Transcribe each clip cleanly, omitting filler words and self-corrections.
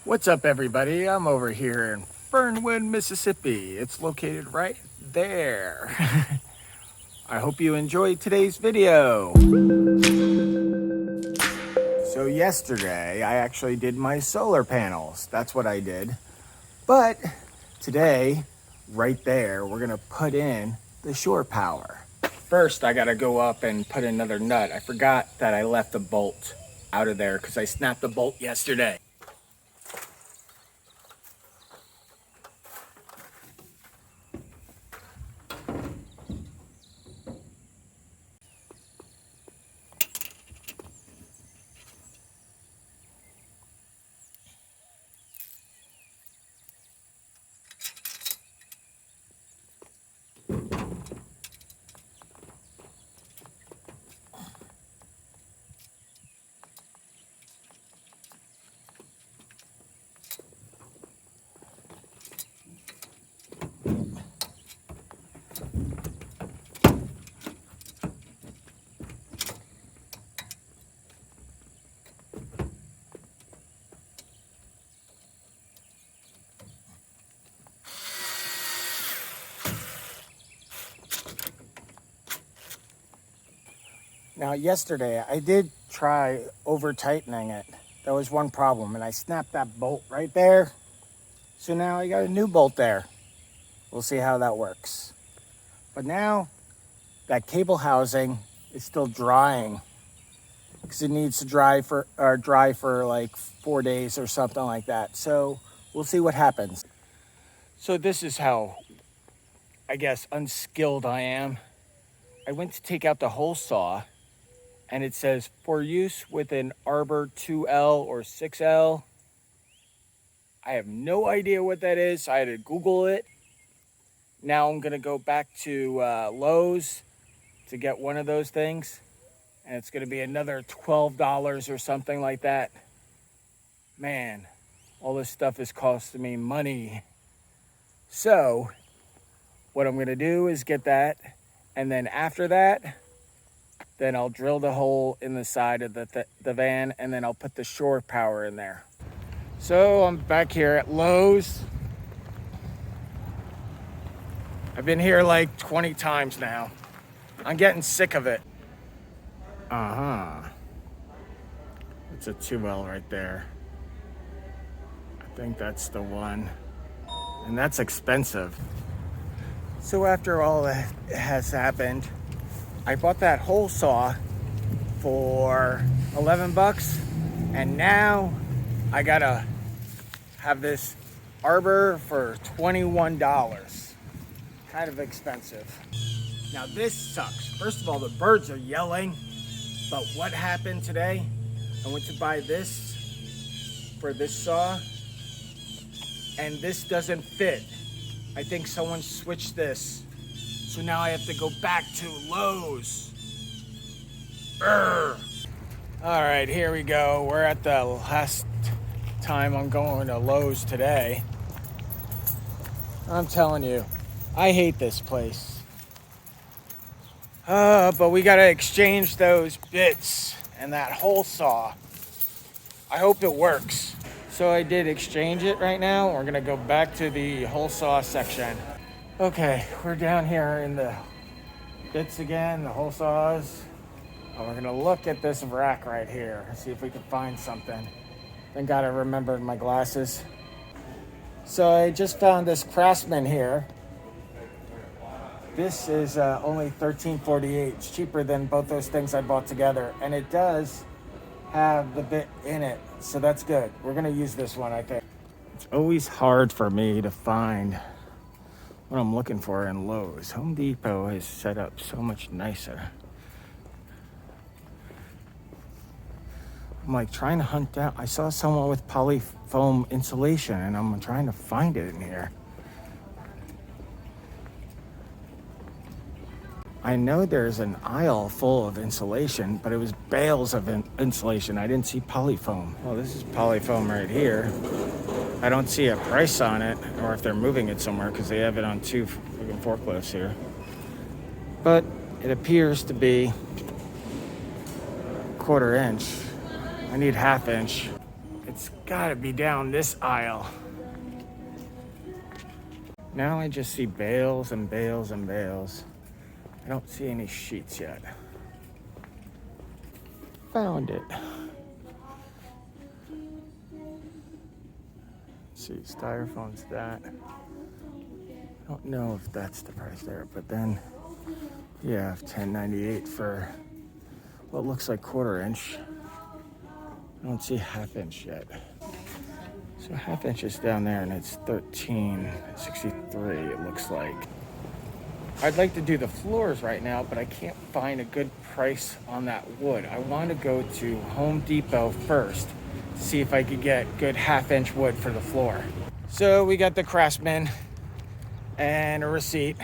What's up, everybody? I'm over here in Fernwood, Mississippi. It's located right there. I hope you enjoyed today's video. So yesterday, I actually did my solar panels. That's what I did. But today, right there, we're gonna put in the shore power. First, I gotta go up and put another nut. I forgot that I left the bolt out of there because I snapped the bolt yesterday. Now, yesterday, I did try over-tightening it. That was one problem, and I snapped that bolt right there. So now I got a new bolt there. We'll see how that works. But now, that cable housing is still drying because it needs to dry for like 4 days or something like that. So we'll see what happens. So this is how, I guess, unskilled I am. I went to take out the hole saw, and it says, for use with an arbor 2L or 6L. I have no idea what that is. I had to Google it. Now I'm gonna go back to Lowe's to get one of those things. And it's gonna be another $12 or something like that. Man, all this stuff is costing me money. So, what I'm gonna do is get that. And then after that, then I'll drill the hole in the side of the van, and then I'll put the shore power in there. So I'm back here at Lowe's. I've been here like 20 times now. I'm getting sick of it. It's a 2L right there. I think that's the one. And that's expensive. So after all that has happened, I bought that hole saw for 11 bucks, and now I gotta have this arbor for $21. Kind of expensive. Now this sucks. First of all, the birds are yelling, but what happened today? I went to buy this for this saw, and this doesn't fit. I think someone switched this. So now I have to go back to Lowe's. All right, here we go. We're at the last time I'm going to Lowe's today. I'm telling you, I hate this place. But we gotta exchange those bits and that hole saw. I hope it works. So I did exchange it right now. We're gonna go back to the hole saw section. Okay, we're down here in the bits again, the hole saws. And we're gonna look at this rack right here, see if we can find something. Thank God I remembered my glasses. So I just found this Craftsman here. This is only $13.48. It's cheaper than both those things I bought together. And it does have the bit in it, so that's good. We're gonna use this one, I think. It's always hard for me to find what I'm looking for in Lowe's. Home Depot is set up so much nicer. I'm like trying to hunt down. I saw someone with polyfoam insulation, and I'm trying to find it in here. I know there's an aisle full of insulation, but it was bales of insulation. I didn't see polyfoam. Well, this is polyfoam right here. I don't see a price on it, or if they're moving it somewhere, because they have it on two freaking forklifts here. But it appears to be 1/4 inch. I need 1/2 inch. It's gotta be down this aisle. Now I just see bales and bales and bales. I don't see any sheets yet. Found it. Let's see, styrofoam's that. I don't know if that's the price there, but then you have $10.98 for what looks like 1/4 inch. I don't see 1/2 inch yet. So 1/2 inch is down there and it's $13.63 it looks like. I'd like to do the floors right now, but I can't find a good price on that wood. I want to go to Home Depot first to see if I could get good 1/2 inch wood for the floor. So we got the Craftsman and a receipt.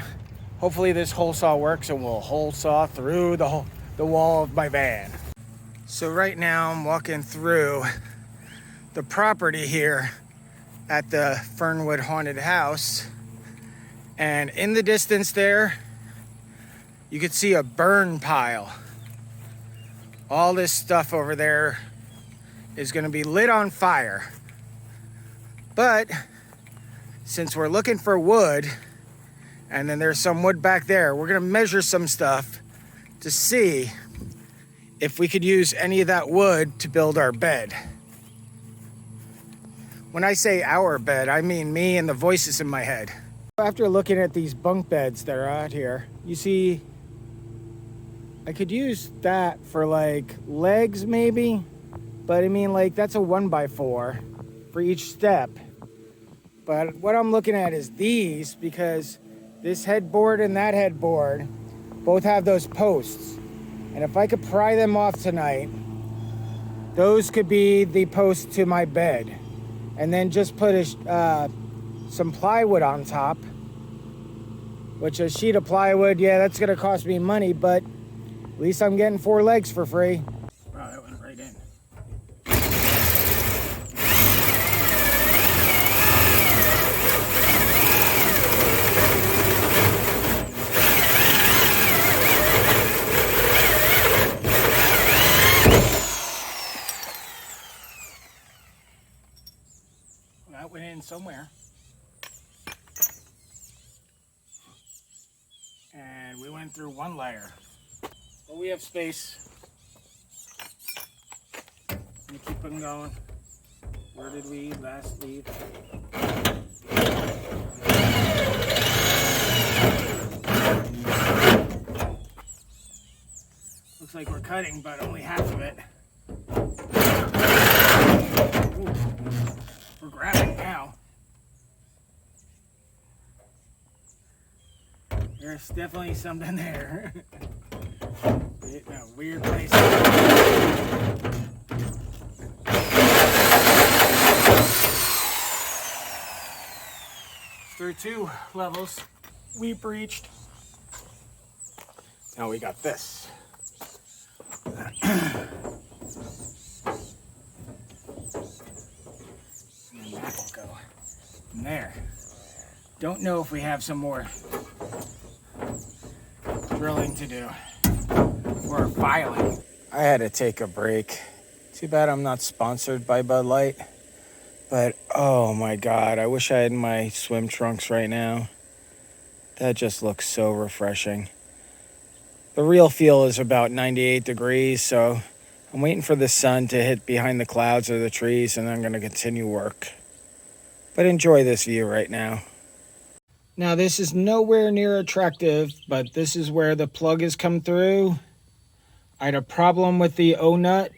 Hopefully this hole saw works and we'll hole saw through the wall of my van. So right now I'm walking through the property here at the Fernwood Haunted House. And in the distance there, you could see a burn pile. All this stuff over there is gonna be lit on fire. But since we're looking for wood, and then there's some wood back there, we're gonna measure some stuff to see if we could use any of that wood to build our bed. When I say our bed, I mean me and the voices in my head. After looking at these bunk beds that are out here, you see, I could use that for like legs maybe, but I mean like that's a 1x4 for each step. But what I'm looking at is these, because this headboard and that headboard both have those posts. And if I could pry them off tonight, those could be the posts to my bed. And then just put some plywood on top, which a sheet of plywood, yeah, that's gonna cost me money, but at least I'm getting 4 legs for free. Wow, that went right in. That went in somewhere. And we went through 1 layer. But we have space. Let me keep them going. Where did we last leave? Looks like we're cutting, but only half of it. Ooh. We're grabbing now. There's definitely something there. In a weird place. Through 2 levels, we breached. Now we got this. And that will go in there. Don't know if we have some more drilling to do or filing. I had to take a break. Too bad I'm not sponsored by Bud Light, but oh my God, I wish I had my swim trunks right now. That just looks so refreshing. The real feel is about 98 degrees, so I'm waiting for the sun to hit behind the clouds or the trees, and I'm gonna continue work. But enjoy this view right now. Now this is nowhere near attractive, but this is where the plug has come through. I had a problem with the O-nut,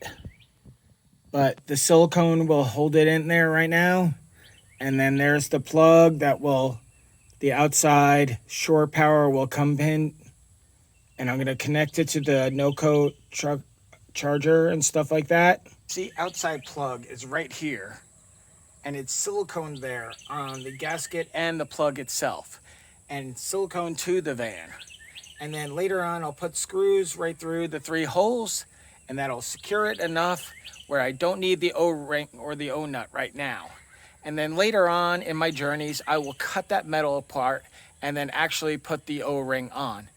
but the silicone will hold it in there right now. And then there's the plug that will, the outside shore power will come in, and I'm gonna connect it to the no-coat charger and stuff like that. See, outside plug is right here, and it's silicone there on the gasket and the plug itself, and silicone to the van. And then later on, I'll put screws right through the 3 holes, and that'll secure it enough where I don't need the O-ring or the O-nut right now. And then later on in my journeys, I will cut that metal apart and then actually put the O-ring on.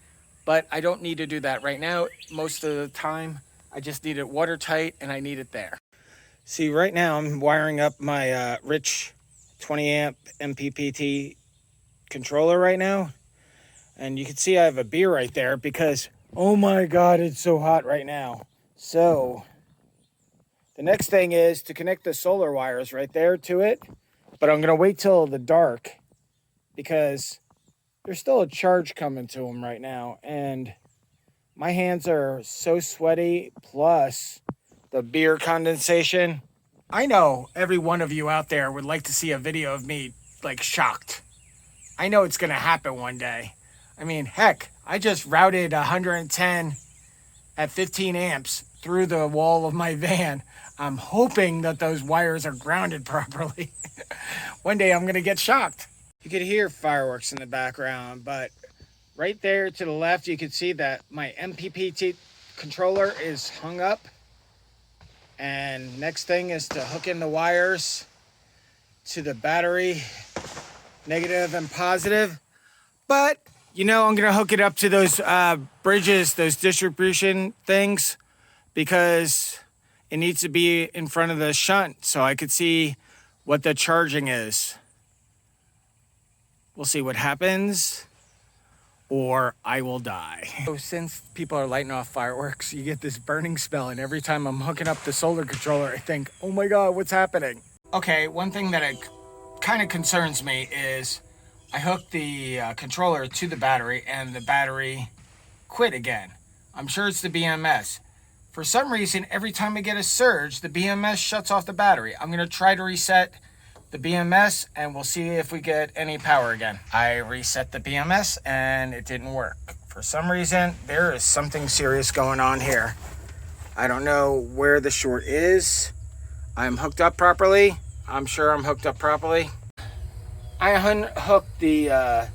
But I don't need to do that right now. Most of the time, I just need it watertight and I need it there. See, right now I'm wiring up my Rich 20 amp MPPT controller right now. And you can see I have a beer right there because, oh my God, it's so hot right now. So the next thing is to connect the solar wires right there to it. But I'm going to wait till the dark because there's still a charge coming to them right now. And my hands are so sweaty, plus the beer condensation. I know every one of you out there would like to see a video of me, like, shocked. I know it's going to happen one day. I mean, heck, I just routed 110 at 15 amps through the wall of my van. I'm hoping that those wires are grounded properly. One day I'm going to get shocked. You could hear fireworks in the background, but right there to the left, you can see that my MPPT controller is hung up. And next thing is to hook in the wires to the battery, negative and positive. But, you know, I'm going to hook it up to those bridges, those distribution things, because it needs to be in front of the shunt so I could see what the charging is. We'll see what happens, or I will die. So since people are lighting off fireworks, you get this burning smell, and every time I'm hooking up the solar controller, I think, oh my God, what's happening? Okay, one thing that kind of concerns me is I hooked the controller to the battery, and the battery quit again. I'm sure it's the BMS. For some reason, every time I get a surge, the BMS shuts off the battery. I'm going to try to reset the BMS and we'll see if we get any power again. I reset the BMS and it didn't work. For some reason, there is something serious going on here. I don't know where the short is. I'm hooked up properly. I'm sure I'm hooked up properly. I unhooked the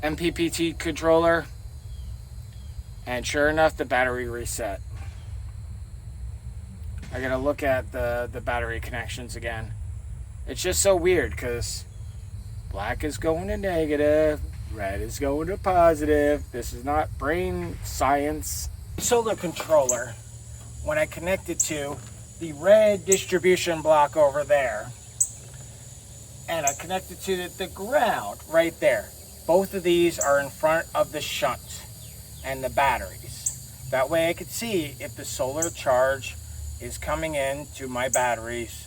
MPPT controller, and sure enough, the battery reset. I gotta look at the battery connections again. It's just so weird because black is going to negative, red is going to positive. This is not brain science. Solar controller, when I connect it to the red distribution block over there, and I connect it to the ground right there. Both of these are in front of the shunt and the batteries. That way I could see if the solar charge is coming in to my batteries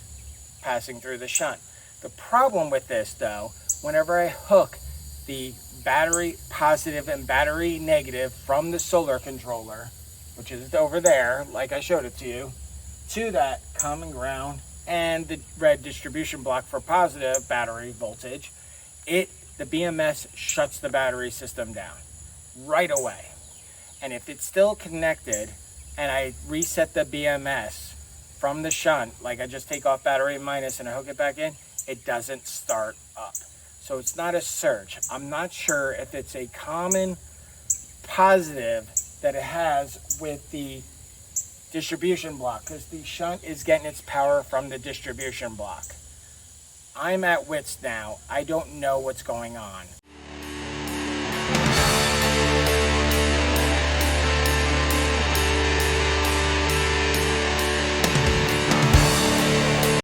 passing through the shunt. The problem with this though, whenever I hook the battery positive and battery negative from the solar controller, which is over there, like I showed it to you, to that common ground and the red distribution block for positive battery voltage, the BMS shuts the battery system down right away. And if it's still connected and I reset the BMS from the shunt, like I just take off battery minus and I hook it back in, it doesn't start up. So it's not a surge. I'm not sure if it's a common positive that it has with the distribution block, because the shunt is getting its power from the distribution block. I'm at wits now. I don't know what's going on.